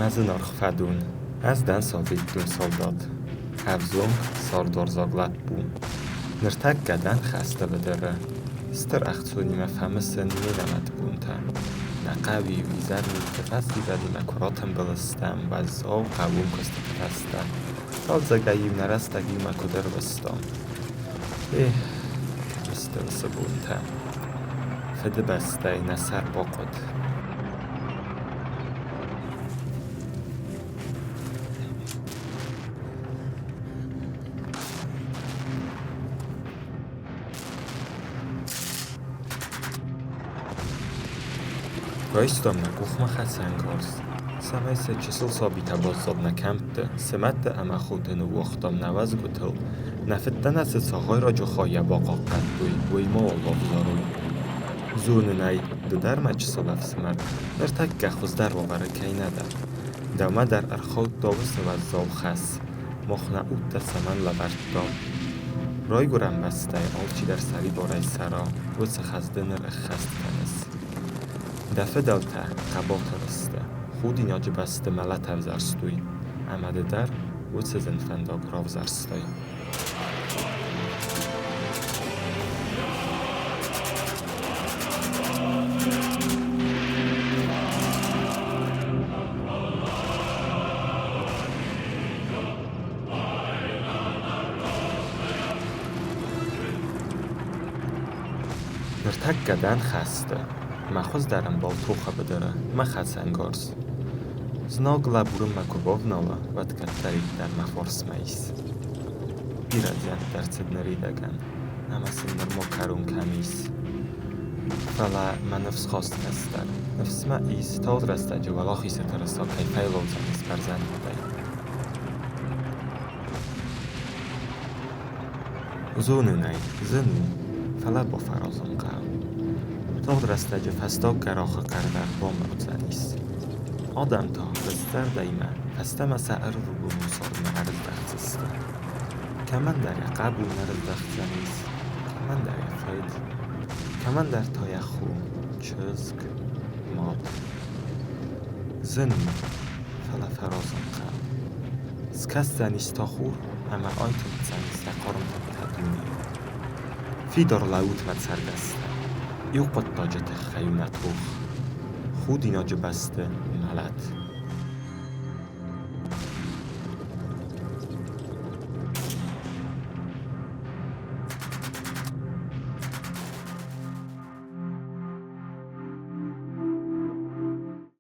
Мәзін арқфәдун, әздән советтун солдат. Həvzum sardorzaglət bum. Nirtəqqədən xəstə bədərə. Stır əxtsonimə fəmısın neləmət bunta. Nəqəvi vizərmi tefəsli vədimə kuratın bılыстəm Bəzzav qavun kısты tefəstə. Salzəgəyim nərəstəgimə kudər bıstam. Kəmistə vısı bunta. Fədi bəstəy nəsər boqud. Röstöm kuchma xətsəngars. Səvəysə çısıl sabitə bazzab nəkəmtdə. Səmətdə əmə xudunu vaxtam nəvəz qıtıl. Nəfiddən əsi çağay racu xaya baqa qədduy. Vuyma Allah zaruy. Zununay dədərmə çısıl əfsmər. Nərtək qəxvız dər vəvərə kəynədə. Dəmə dər ərxaut davısı vəzzav xəs. Moxna utdə səmən ləbərdam. Rای گرم بسته آلچی در سری بارای سرا و چه خزدنر اخست کنس دفه دلته قباط رسته خود ایناجی بسته ملت افزرستوی امده در و چه زنفنداگ راوزرستوی Nirtəqqədən xəstə. Məxuz dərəm bal toxa bədərə. Mə xətsəngars. Znagla burun məkubovnala və tkətlərik dər məfors məis. Bir əziyyət dər cibnəri dəgən. Əməsinlər mokarun kəmis. Fələ mə nefs xast kəstər. Nefs mə is tağd rəstəcə və laxi sətərəsa kayfəyl olcanız bərzəndəy. Zununay, zinu. فلا با فرازم قرم تا رستج فستاق گراخ قردر بام روزنیس آدم تا بستر دیمه فستم سعر رو بموسار نهرز دختسته کمن در قبول نرز دختنیس کمن در فید کمن در تای خو چزگ ماد زن فلا فرازم قرم سکست زنیس تا خور اما آیتم زنیس دقارم تدونی فیدار لاوت متسرگسته یو قطاجت خیونت روخ خود ایناج بسته ملت